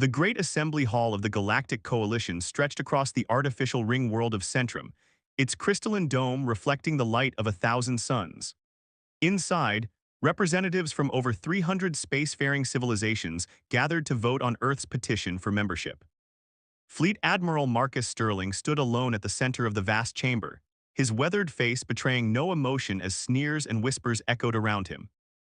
The Great Assembly Hall of the Galactic Coalition stretched across the artificial ring world of Centrum, its crystalline dome reflecting the light of 1,000 suns. Inside, representatives from over 300 spacefaring civilizations gathered to vote on Earth's petition for membership. Fleet Admiral Marcus Sterling stood alone at the center of the vast chamber, his weathered face betraying no emotion as sneers and whispers echoed around him.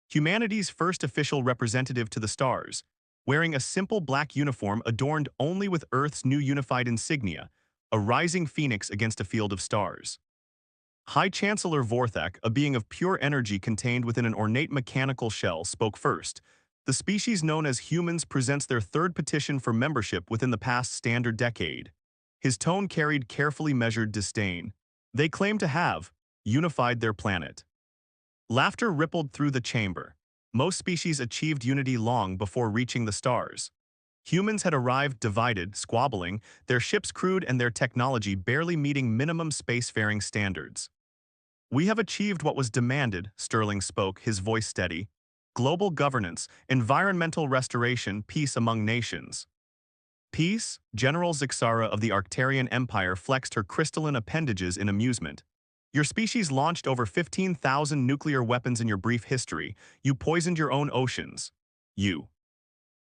Humanity's first official representative to the stars, wearing a simple black uniform adorned only with Earth's new unified insignia, a rising phoenix against a field of stars. High Chancellor Vorthak, a being of pure energy contained within an ornate mechanical shell, spoke first. The species known as humans presents their third petition for membership within the past standard decade. His tone carried carefully measured disdain. They claim to have unified their planet. Laughter rippled through the chamber. Most species achieved unity long before reaching the stars. Humans had arrived divided, squabbling, their ships crewed and their technology barely meeting minimum spacefaring standards. We have achieved what was demanded, Sterling spoke, his voice steady. Global governance, environmental restoration, peace among nations. Peace? General Zixara of the Arctarian Empire flexed her crystalline appendages in amusement. Your species launched over 15,000 nuclear weapons in your brief history. You poisoned your own oceans. You.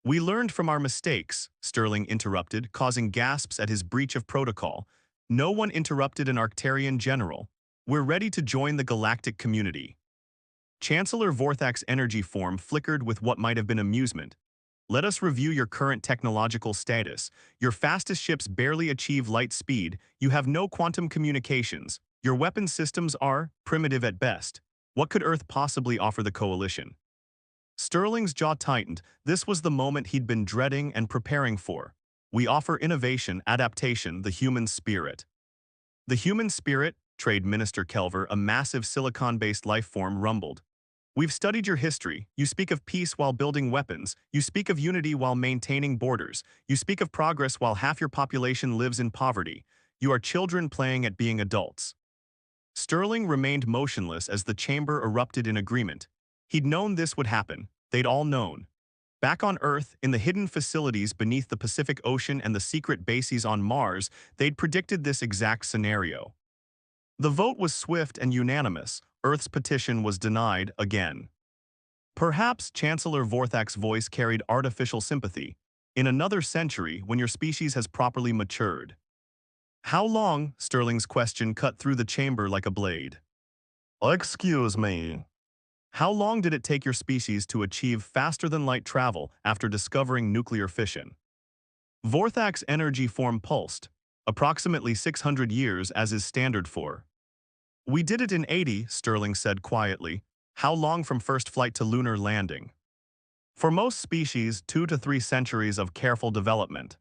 We learned from our mistakes, Sterling interrupted, causing gasps at his breach of protocol. No one interrupted an Arctarian general. We're ready to join the galactic community. Chancellor Vorthak's energy form flickered with what might have been amusement. Let us review your current technological status. Your fastest ships barely achieve light speed. You have no quantum communications. Your weapon systems are primitive at best. What could Earth possibly offer the Coalition? Sterling's jaw tightened. This was the moment he'd been dreading and preparing for. We offer innovation, adaptation, the human spirit. The human spirit? Trade Minister Kelver, a massive silicon-based life form, rumbled. We've studied your history. You speak of peace while building weapons. You speak of unity while maintaining borders. You speak of progress while half your population lives in poverty. You are children playing at being adults. Sterling remained motionless as the chamber erupted in agreement. He'd known this would happen. They'd all known. Back on Earth, in the hidden facilities beneath the Pacific Ocean and the secret bases on Mars, they'd predicted this exact scenario. The vote was swift and unanimous. Earth's petition was denied again. Perhaps Chancellor Vorthak's voice carried artificial sympathy. In another century, when your species has properly matured. How long? Sterling's question cut through the chamber like a blade. Excuse me. How long did it take your species to achieve faster-than-light travel after discovering nuclear fission? Vorthak's energy form pulsed, approximately 600 years as is standard for. We did it in 80, Sterling said quietly. How long from first flight to lunar landing? For most species, 2 to 3 centuries of careful development.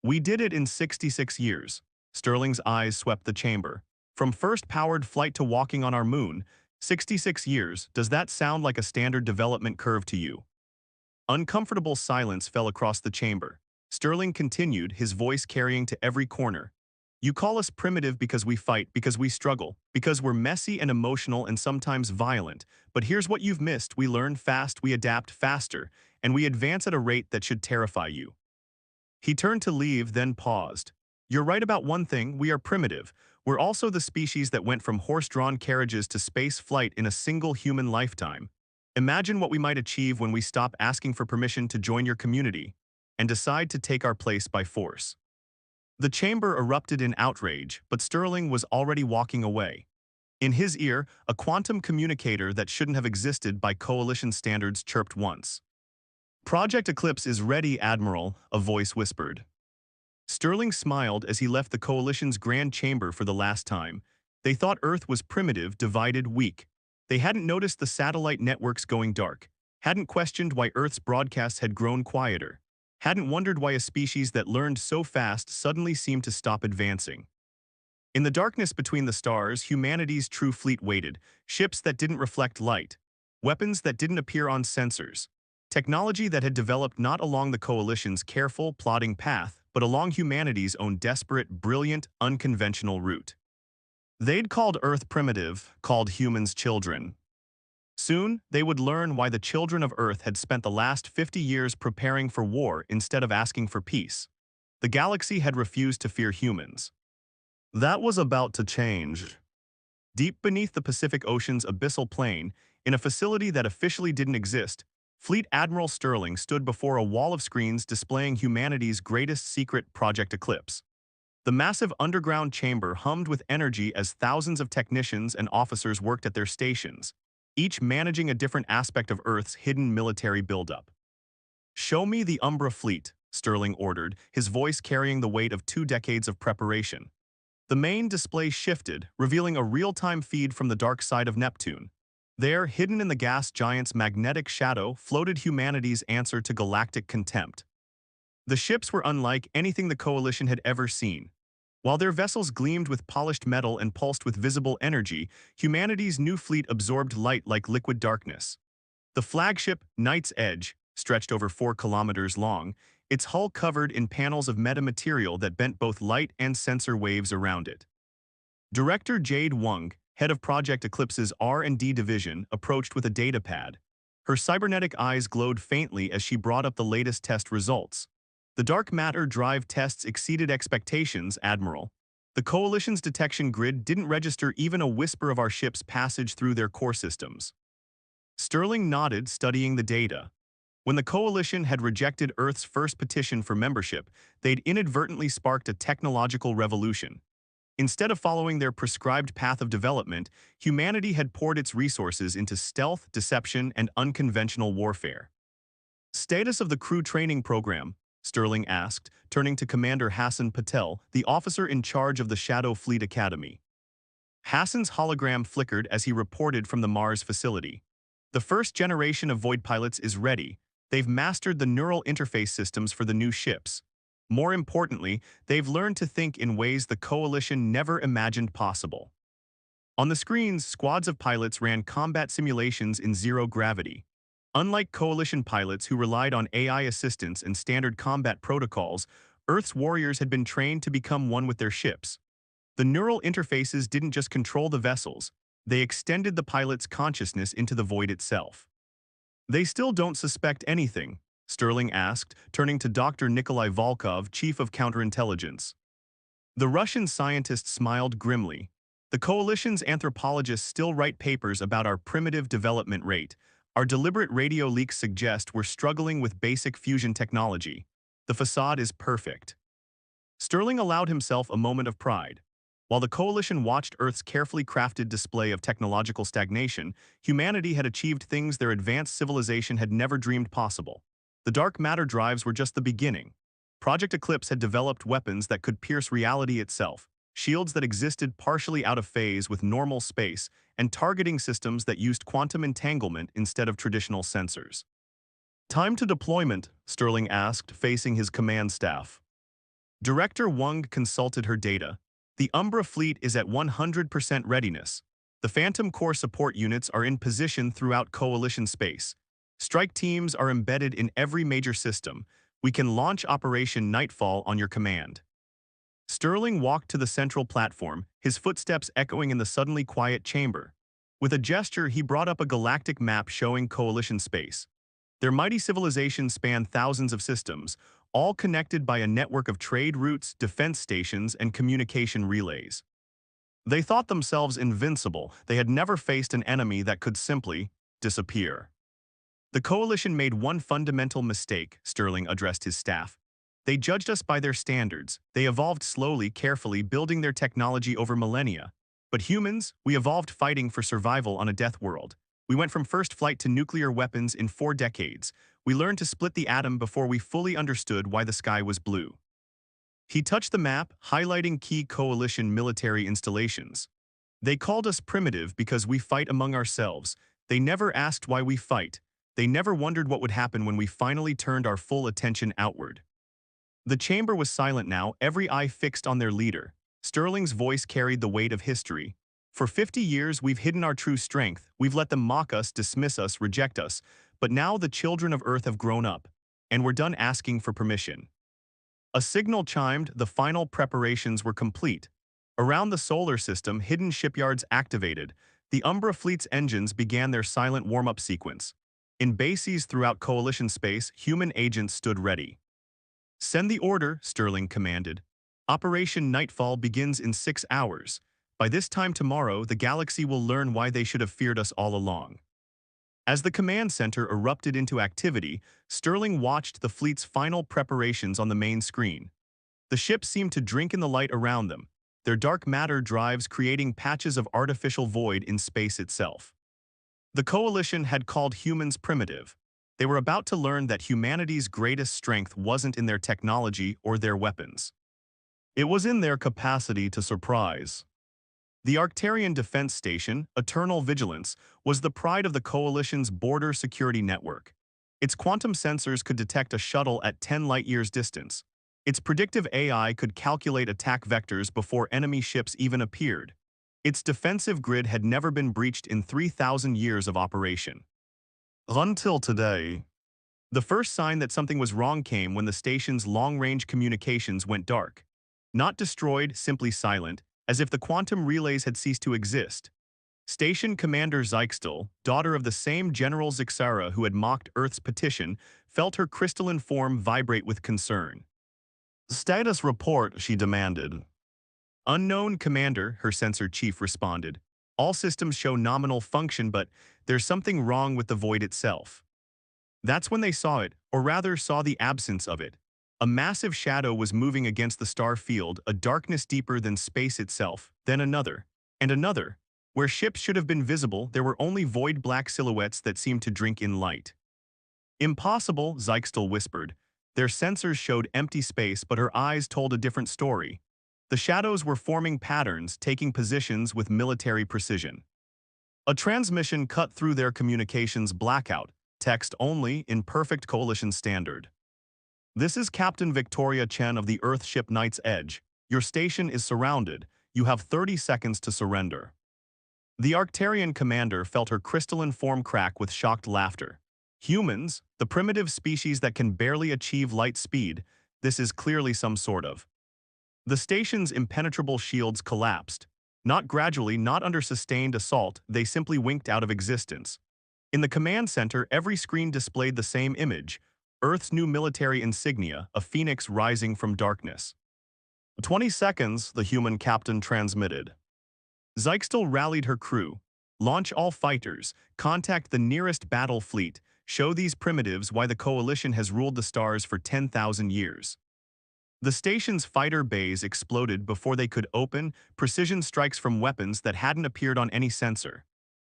We did it in 66 years. Sterling's eyes swept the chamber. From first powered flight to walking on our moon, 66 years, does that sound like a standard development curve to you? Uncomfortable silence fell across the chamber. Sterling continued, his voice carrying to every corner. You call us primitive because we fight, because we struggle, because we're messy and emotional and sometimes violent. But here's what you've missed. We learn fast, we adapt faster, and we advance at a rate that should terrify you. He turned to leave, then paused. You're right about one thing, we are primitive. We're also the species that went from horse-drawn carriages to space flight in a single human lifetime. Imagine what we might achieve when we stop asking for permission to join your community and decide to take our place by force. The chamber erupted in outrage, but Sterling was already walking away. In his ear, a quantum communicator that shouldn't have existed by Coalition standards chirped once. Project Eclipse is ready, Admiral, a voice whispered. Sterling smiled as he left the Coalition's grand chamber for the last time. They thought Earth was primitive, divided, weak. They hadn't noticed the satellite networks going dark, hadn't questioned why Earth's broadcasts had grown quieter, hadn't wondered why a species that learned so fast suddenly seemed to stop advancing. In the darkness between the stars, humanity's true fleet waited, ships that didn't reflect light, weapons that didn't appear on sensors, technology that had developed not along the Coalition's careful, plodding path, but along humanity's own desperate, brilliant, unconventional route. They'd called Earth primitive, called humans children. Soon, they would learn why the children of Earth had spent the last 50 years preparing for war instead of asking for peace. The galaxy had refused to fear humans. That was about to change. Deep beneath the Pacific Ocean's abyssal plain, in a facility that officially didn't exist, Fleet Admiral Sterling stood before a wall of screens displaying humanity's greatest secret, Project Eclipse. The massive underground chamber hummed with energy as thousands of technicians and officers worked at their stations, each managing a different aspect of Earth's hidden military buildup. "Show me the Umbra fleet," Sterling ordered, his voice carrying the weight of 2 decades of preparation. The main display shifted, revealing a real-time feed from the dark side of Neptune. There, hidden in the gas giant's magnetic shadow, floated humanity's answer to galactic contempt. The ships were unlike anything the Coalition had ever seen. While their vessels gleamed with polished metal and pulsed with visible energy, humanity's new fleet absorbed light like liquid darkness. The flagship, Night's Edge, stretched over 4 kilometers long, its hull covered in panels of metamaterial that bent both light and sensor waves around it. Director Jade Wong, head of Project Eclipse's R&D division, approached with a datapad. Her cybernetic eyes glowed faintly as she brought up the latest test results. "The dark matter drive tests exceeded expectations, Admiral. The Coalition's detection grid didn't register even a whisper of our ship's passage through their core systems." Sterling nodded, studying the data. When the Coalition had rejected Earth's first petition for membership, they'd inadvertently sparked a technological revolution. Instead of following their prescribed path of development, humanity had poured its resources into stealth, deception, and unconventional warfare. "Status of the crew training program?" Sterling asked, turning to Commander Hassan Patel, the officer in charge of the Shadow Fleet Academy. Hassan's hologram flickered as he reported from the Mars facility. "The first generation of Void pilots is ready. They've mastered the neural interface systems for the new ships. More importantly, they've learned to think in ways the Coalition never imagined possible." On the screens, squads of pilots ran combat simulations in zero gravity. Unlike Coalition pilots who relied on AI assistance and standard combat protocols, Earth's warriors had been trained to become one with their ships. The neural interfaces didn't just control the vessels, they extended the pilot's consciousness into the void itself. "They still don't suspect anything?" Sterling asked, turning to Dr. Nikolai Volkov, chief of counterintelligence. The Russian scientist smiled grimly. "The Coalition's anthropologists still write papers about our primitive development rate. Our deliberate radio leaks suggest we're struggling with basic fusion technology. The facade is perfect." Sterling allowed himself a moment of pride. While the Coalition watched Earth's carefully crafted display of technological stagnation, humanity had achieved things their advanced civilization had never dreamed possible. The dark matter drives were just the beginning. Project Eclipse had developed weapons that could pierce reality itself, shields that existed partially out of phase with normal space, and targeting systems that used quantum entanglement instead of traditional sensors. "Time to deployment?" Sterling asked, facing his command staff. Director Wong consulted her data. "The Umbra fleet is at 100% readiness. The Phantom Core support units are in position throughout Coalition space. Strike teams are embedded in every major system. We can launch Operation Nightfall on your command." Sterling walked to the central platform, his footsteps echoing in the suddenly quiet chamber. With a gesture, he brought up a galactic map showing Coalition space. Their mighty civilization spanned thousands of systems, all connected by a network of trade routes, defense stations, and communication relays. They thought themselves invincible. They had never faced an enemy that could simply disappear. "The Coalition made one fundamental mistake," Sterling addressed his staff. "They judged us by their standards. They evolved slowly, carefully, building their technology over millennia. But humans, we evolved fighting for survival on a death world. We went from first flight to nuclear weapons in 4 decades. We learned to split the atom before we fully understood why the sky was blue." He touched the map, highlighting key Coalition military installations. "They called us primitive because we fight among ourselves. They never asked why we fight. They never wondered what would happen when we finally turned our full attention outward." The chamber was silent now, every eye fixed on their leader. Sterling's voice carried the weight of history. "For 50 years, we've hidden our true strength. We've let them mock us, dismiss us, reject us. But now the children of Earth have grown up, and we're done asking for permission." A signal chimed, the final preparations were complete. Around the solar system, hidden shipyards activated. The Umbra fleet's engines began their silent warm-up sequence. In bases throughout Coalition space, human agents stood ready. "Send the order," Sterling commanded. "Operation Nightfall begins in 6 hours. By this time tomorrow, the galaxy will learn why they should have feared us all along." As the command center erupted into activity, Sterling watched the fleet's final preparations on the main screen. The ships seemed to drink in the light around them, their dark matter drives creating patches of artificial void in space itself. The Coalition had called humans primitive. They were about to learn that humanity's greatest strength wasn't in their technology or their weapons. It was in their capacity to surprise. The Arcturian Defense Station, Eternal Vigilance, was the pride of the Coalition's border security network. Its quantum sensors could detect a shuttle at 10 light-years distance. Its predictive AI could calculate attack vectors before enemy ships even appeared. Its defensive grid had never been breached in 3,000 years of operation. Until today. The first sign that something was wrong came when the station's long-range communications went dark. Not destroyed, simply silent, as if the quantum relays had ceased to exist. Station Commander Zyxtel, daughter of the same General Zixara who had mocked Earth's petition, felt her crystalline form vibrate with concern. "Status report," she demanded. "Unknown, Commander," her sensor chief responded. "All systems show nominal function, but there's something wrong with the void itself." That's when they saw it, or rather saw the absence of it. A massive shadow was moving against the star field, a darkness deeper than space itself, then another, and another. Where ships should have been visible, there were only void black silhouettes that seemed to drink in light. "Impossible," Zyxtel whispered. Their sensors showed empty space, but her eyes told a different story. The shadows were forming patterns, taking positions with military precision. A transmission cut through their communications blackout, text only in perfect Coalition standard. "This is Captain Victoria Chen of the Earthship Knight's Edge. Your station is surrounded. You have 30 seconds to surrender." The Arcturian commander felt her crystalline form crack with shocked laughter. "Humans, the primitive species that can barely achieve light speed, this is clearly some sort of." The station's impenetrable shields collapsed. Not gradually, not under sustained assault, they simply winked out of existence. In the command center, every screen displayed the same image: Earth's new military insignia, a phoenix rising from darkness. 20 seconds, the human captain transmitted. Zyxtel rallied her crew. "Launch all fighters, contact the nearest battle fleet, show these primitives why the Coalition has ruled the stars for 10,000 years. The station's fighter bays exploded before they could open, precision strikes from weapons that hadn't appeared on any sensor.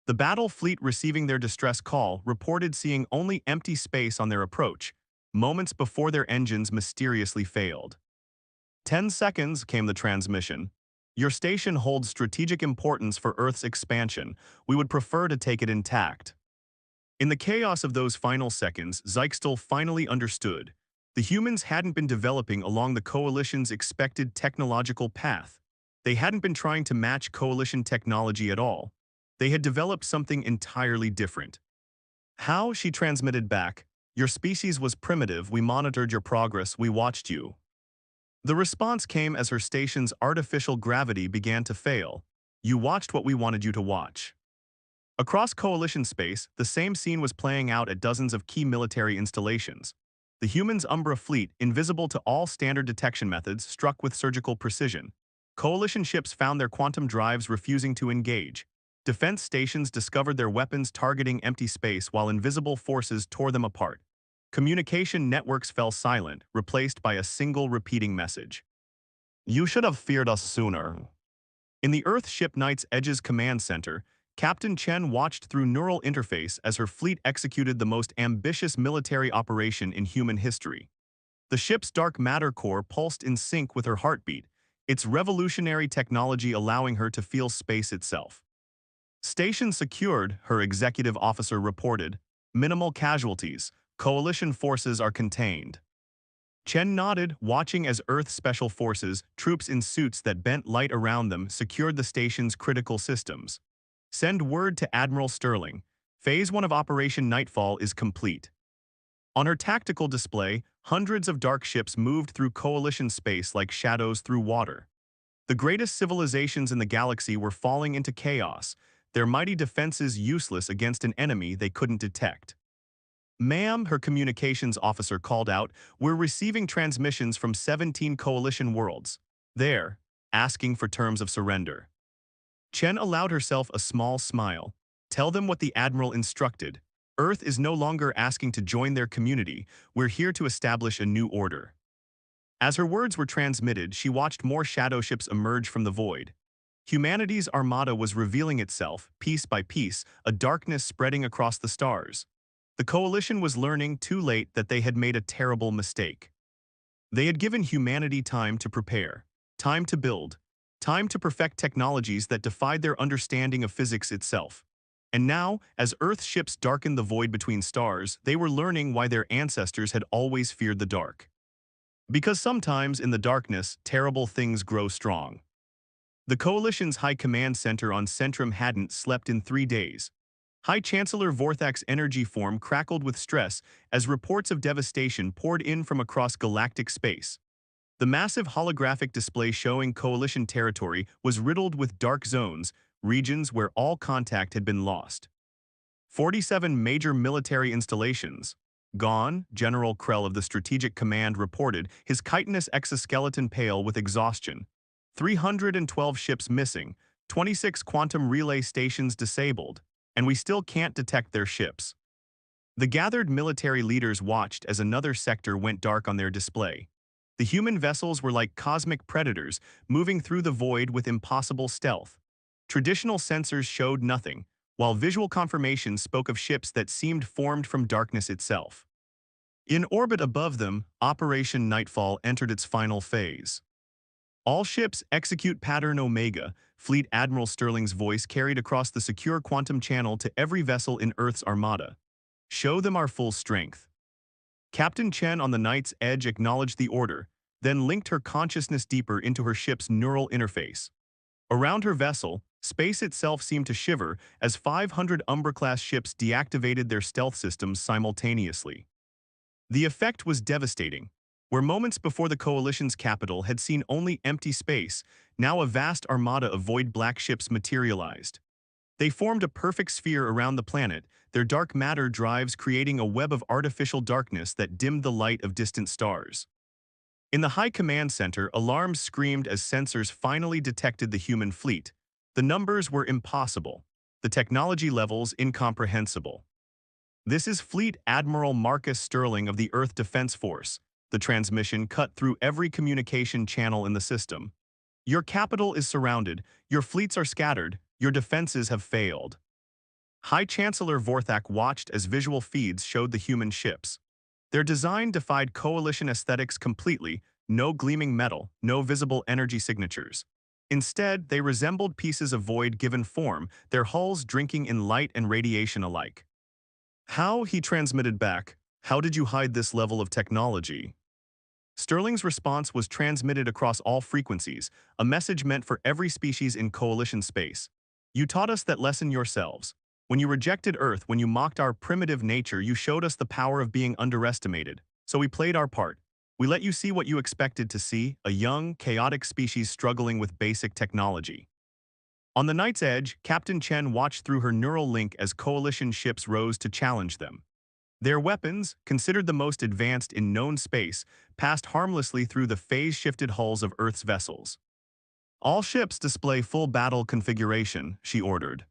The battle fleet receiving their distress call reported seeing only empty space on their approach, moments before their engines mysteriously failed. 10 seconds, came the transmission. "Your station holds strategic importance for Earth's expansion. We would prefer to take it intact." In the chaos of those final seconds, Zyxtel finally understood. The humans hadn't been developing along the Coalition's expected technological path. They hadn't been trying to match Coalition technology at all. They had developed something entirely different. "How?" she transmitted back. "Your species was primitive, we monitored your progress, we watched you." The response came as her station's artificial gravity began to fail. "You watched what we wanted you to watch." Across Coalition space, the same scene was playing out at dozens of key military installations. The humans' Umbra fleet, invisible to all standard detection methods, struck with surgical precision. Coalition ships found their quantum drives refusing to engage. Defense stations discovered their weapons targeting empty space while invisible forces tore them apart. Communication networks fell silent, replaced by a single repeating message. "You should have feared us sooner." In the Earthship Knight's Edge's command center, Captain Chen watched through neural interface as her fleet executed the most ambitious military operation in human history. The ship's dark matter core pulsed in sync with her heartbeat, its revolutionary technology allowing her to feel space itself. "Station secured," her executive officer reported. "Minimal casualties. Coalition forces are contained." Chen nodded, watching as Earth Special Forces, troops in suits that bent light around them, secured the station's critical systems. "Send word to Admiral Sterling. Phase 1 of Operation Nightfall is complete." On her tactical display, hundreds of dark ships moved through Coalition space like shadows through water. The greatest civilizations in the galaxy were falling into chaos, their mighty defenses useless against an enemy they couldn't detect. "Ma'am," her communications officer called out, "we're receiving transmissions from 17 coalition worlds. They're asking for terms of surrender." Chen allowed herself a small smile. "Tell them what the Admiral instructed. Earth is no longer asking to join their community. We're here to establish a new order." As her words were transmitted, she watched more shadow ships emerge from the void. Humanity's Armada was revealing itself, piece by piece, a darkness spreading across the stars. The Coalition was learning too late that they had made a terrible mistake. They had given humanity time to prepare, time to build, time to perfect technologies that defied their understanding of physics itself. And now, as Earth's ships darkened the void between stars, they were learning why their ancestors had always feared the dark. Because sometimes, in the darkness, terrible things grow strong. The Coalition's High Command Center on Centrum hadn't slept in 3 days. High Chancellor Vorthak's energy form crackled with stress as reports of devastation poured in from across galactic space. The massive holographic display showing Coalition territory was riddled with dark zones, regions where all contact had been lost. 47 major military installations gone, General Krell of the Strategic Command reported, his chitinous exoskeleton pale with exhaustion. 312 ships missing, 26 quantum relay stations disabled, and we still can't detect their ships. The gathered military leaders watched as another sector went dark on their display. The human vessels were like cosmic predators, moving through the void with impossible stealth. Traditional sensors showed nothing, while visual confirmations spoke of ships that seemed formed from darkness itself. In orbit above them, Operation Nightfall entered its final phase. "All ships execute Pattern Omega," Fleet Admiral Sterling's voice carried across the secure quantum channel to every vessel in Earth's Armada. "Show them our full strength." Captain Chen on the Night's Edge acknowledged the order, then linked her consciousness deeper into her ship's neural interface. Around her vessel, space itself seemed to shiver as 500 Umbra-class ships deactivated their stealth systems simultaneously. The effect was devastating. Where moments before the Coalition's capital had seen only empty space, now a vast armada of void black ships materialized. They formed a perfect sphere around the planet, their dark matter drives creating a web of artificial darkness that dimmed the light of distant stars. In the High Command Center, alarms screamed as sensors finally detected the human fleet. The numbers were impossible, the technology levels incomprehensible. "This is Fleet Admiral Marcus Sterling of the Earth Defense Force." The transmission cut through every communication channel in the system. "Your capital is surrounded, your fleets are scattered, your defenses have failed." High Chancellor Vorthak watched as visual feeds showed the human ships. Their design defied Coalition aesthetics completely, no gleaming metal, no visible energy signatures. Instead, they resembled pieces of void given form, their hulls drinking in light and radiation alike. "How?" he transmitted back. "How did you hide this level of technology?" Sterling's response was transmitted across all frequencies, a message meant for every species in Coalition space. "You taught us that lesson yourselves. When you rejected Earth, when you mocked our primitive nature, you showed us the power of being underestimated. So we played our part. We let you see what you expected to see, a young, chaotic species struggling with basic technology." On the Night's Edge, Captain Chen watched through her neural link as Coalition ships rose to challenge them. Their weapons, considered the most advanced in known space, passed harmlessly through the phase-shifted hulls of Earth's vessels. "All ships display full battle configuration," she ordered.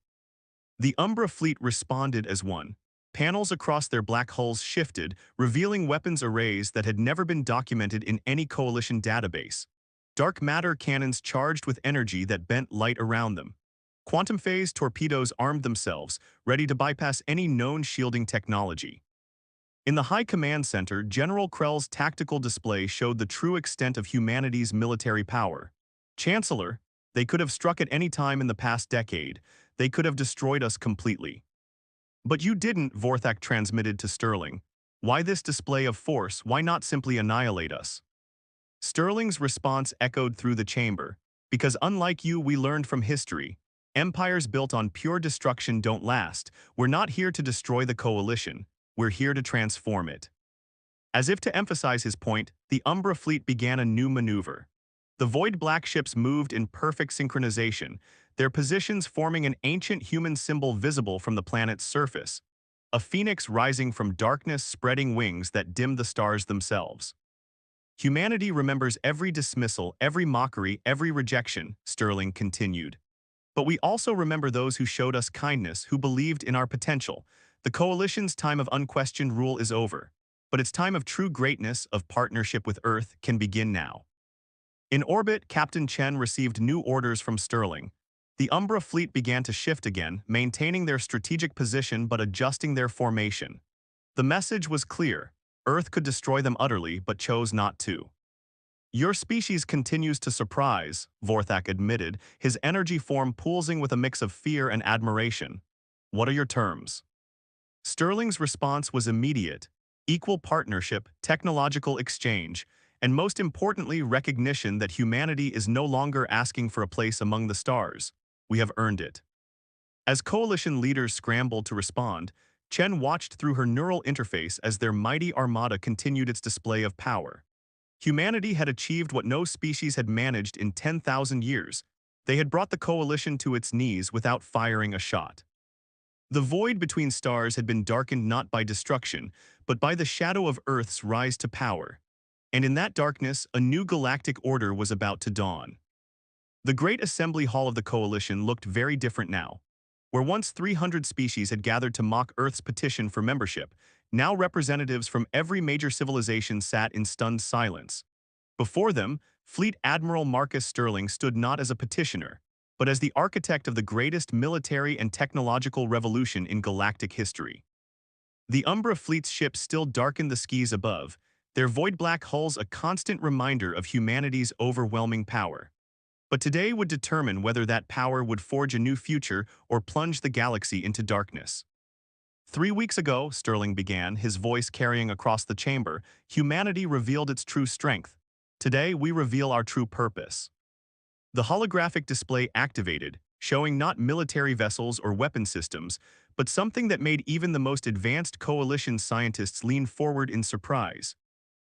The Umbra fleet responded as one. Panels across their black hulls shifted, revealing weapons arrays that had never been documented in any Coalition database. Dark matter cannons charged with energy that bent light around them. Quantum phase torpedoes armed themselves, ready to bypass any known shielding technology. In the High Command Center, General Krell's tactical display showed the true extent of humanity's military power. "Chancellor, they could have struck at any time in the past decade. They could have destroyed us completely." "But you didn't," Vorthak transmitted to Sterling. "Why this display of force? Why not simply annihilate us?" Sterling's response echoed through the chamber. "Because unlike you, we learned from history. Empires built on pure destruction don't last. We're not here to destroy the Coalition. We're here to transform it." As if to emphasize his point, the Umbra fleet began a new maneuver. The void black ships moved in perfect synchronization, their positions forming an ancient human symbol visible from the planet's surface, a phoenix rising from darkness spreading wings that dim the stars themselves. Humanity remembers every dismissal, every mockery, every rejection, Sterling continued. But we also remember those who showed us kindness, who believed in our potential. The Coalition's time of unquestioned rule is over, but its time of true greatness, of partnership with Earth, can begin now. In orbit, Captain Chen received new orders from Sterling. The Umbra fleet began to shift again, maintaining their strategic position but adjusting their formation. The message was clear. Earth could destroy them utterly, but chose not to. Your species continues to surprise, Vorthak admitted, his energy form pulsing with a mix of fear and admiration. What are your terms? Sterling's response was immediate: equal partnership, technological exchange, and most importantly, recognition that humanity is no longer asking for a place among the stars. We have earned it. As coalition leaders scrambled to respond, Chen watched through her neural interface as their mighty armada continued its display of power. Humanity had achieved what no species had managed in 10,000 years. They had brought the coalition to its knees without firing a shot. The void between stars had been darkened not by destruction, but by the shadow of Earth's rise to power. And in that darkness, a new galactic order was about to dawn. The great assembly hall of the coalition looked very different now. Where once 300 species had gathered to mock Earth's petition for membership, now representatives from every major civilization sat in stunned silence. Before them, Fleet Admiral Marcus Sterling stood not as a petitioner, but as the architect of the greatest military and technological revolution in galactic history. The Umbra fleet's ships still darkened the skies above, their void-black hulls a constant reminder of humanity's overwhelming power. But today would determine whether that power would forge a new future or plunge the galaxy into darkness. 3 weeks ago, Sterling began, his voice carrying across the chamber, humanity revealed its true strength. Today, we reveal our true purpose. The holographic display activated, showing not military vessels or weapon systems, but something that made even the most advanced coalition scientists lean forward in surprise.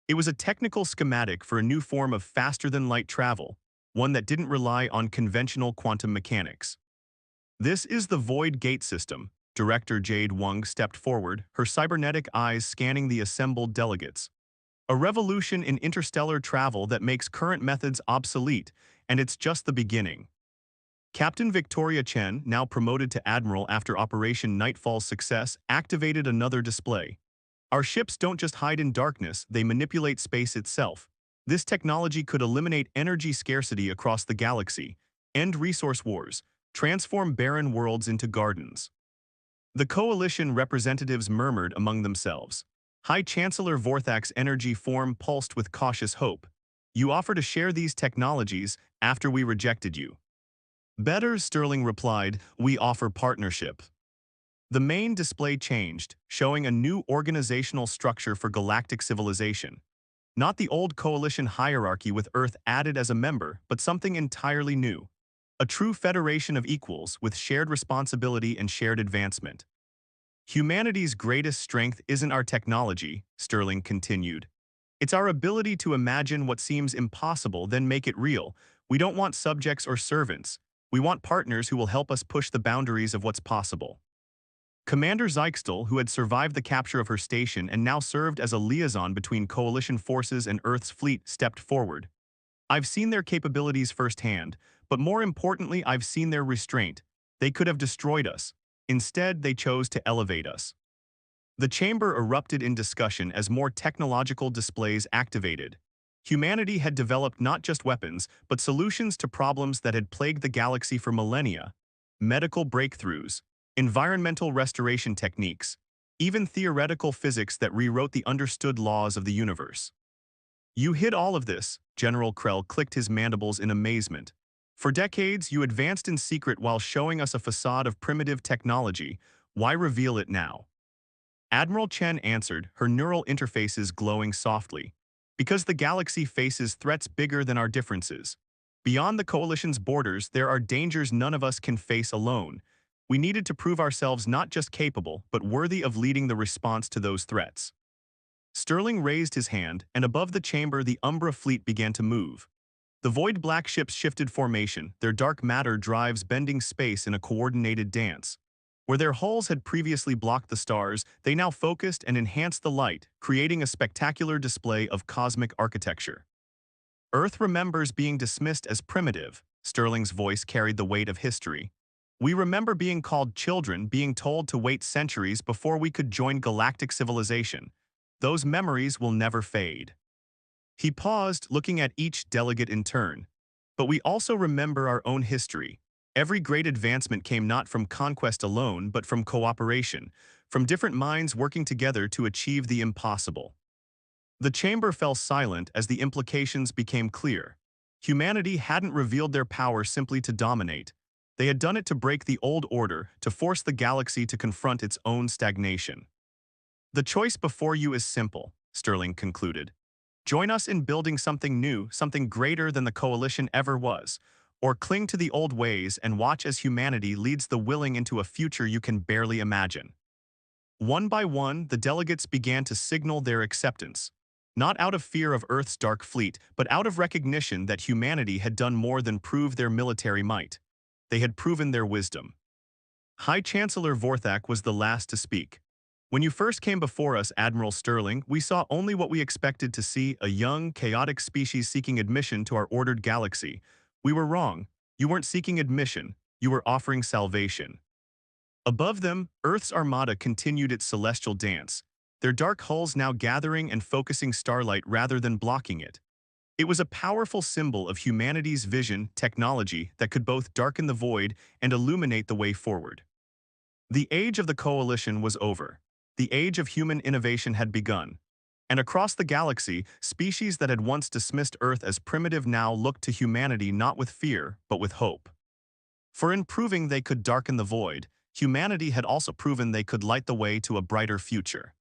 It was a technical schematic for a new form of faster-than-light travel, one that didn't rely on conventional quantum mechanics. This is the Void Gate System. Director Jade Wang stepped forward, her cybernetic eyes scanning the assembled delegates. A revolution in interstellar travel that makes current methods obsolete, and it's just the beginning. Captain Victoria Chen, now promoted to Admiral after Operation Nightfall's success, activated another display. Our ships don't just hide in darkness, they manipulate space itself. This technology could eliminate energy scarcity across the galaxy, end resource wars, transform barren worlds into gardens. The coalition representatives murmured among themselves. High Chancellor Vorthak's energy form pulsed with cautious hope. You offer to share these technologies after we rejected you. Better, Sterling replied, we offer partnership. The main display changed, showing a new organizational structure for galactic civilization. Not the old coalition hierarchy with Earth added as a member, but something entirely new. A true federation of equals with shared responsibility and shared advancement. Humanity's greatest strength isn't our technology, Sterling continued. It's our ability to imagine what seems impossible, then make it real. We don't want subjects or servants. We want partners who will help us push the boundaries of what's possible. Commander Zeichstel, who had survived the capture of her station and now served as a liaison between coalition forces and Earth's fleet, stepped forward. I've seen their capabilities firsthand, but more importantly, I've seen their restraint. They could have destroyed us. Instead, they chose to elevate us. The chamber erupted in discussion as more technological displays activated. Humanity had developed not just weapons, but solutions to problems that had plagued the galaxy for millennia. Medical breakthroughs, environmental restoration techniques, even theoretical physics that rewrote the understood laws of the universe. You hid all of this, General Krell clicked his mandibles in amazement. For decades, you advanced in secret while showing us a facade of primitive technology. Why reveal it now? Admiral Chen answered, her neural interfaces glowing softly. Because the galaxy faces threats bigger than our differences. Beyond the coalition's borders, there are dangers none of us can face alone. We needed to prove ourselves not just capable, but worthy of leading the response to those threats. Sterling raised his hand, and above the chamber the Umbra fleet began to move. The void black ships shifted formation, their dark matter drives bending space in a coordinated dance. Where their hulls had previously blocked the stars, they now focused and enhanced the light, creating a spectacular display of cosmic architecture. Earth remembers being dismissed as primitive. Sterling's voice carried the weight of history. We remember being called children, being told to wait centuries before we could join galactic civilization. Those memories will never fade. He paused, looking at each delegate in turn. But we also remember our own history. Every great advancement came not from conquest alone, but from cooperation, from different minds working together to achieve the impossible. The chamber fell silent as the implications became clear. Humanity hadn't revealed their power simply to dominate. They had done it to break the old order, to force the galaxy to confront its own stagnation. The choice before you is simple, Sterling concluded. Join us in building something new, something greater than the coalition ever was, or cling to the old ways and watch as humanity leads the willing into a future you can barely imagine. One by one, the delegates began to signal their acceptance, not out of fear of Earth's dark fleet, but out of recognition that humanity had done more than prove their military might. They had proven their wisdom. High Chancellor Vorthak was the last to speak. When you first came before us, Admiral Sterling, we saw only what we expected to see, a young, chaotic species seeking admission to our ordered galaxy. We were wrong. You weren't seeking admission. You were offering salvation. Above them, Earth's Armada continued its celestial dance, their dark hulls now gathering and focusing starlight rather than blocking it. It was a powerful symbol of humanity's vision, technology that could both darken the void and illuminate the way forward. The age of the coalition was over. The age of human innovation had begun. And across the galaxy, species that had once dismissed Earth as primitive now looked to humanity not with fear, but with hope. For in proving they could darken the void, humanity had also proven they could light the way to a brighter future.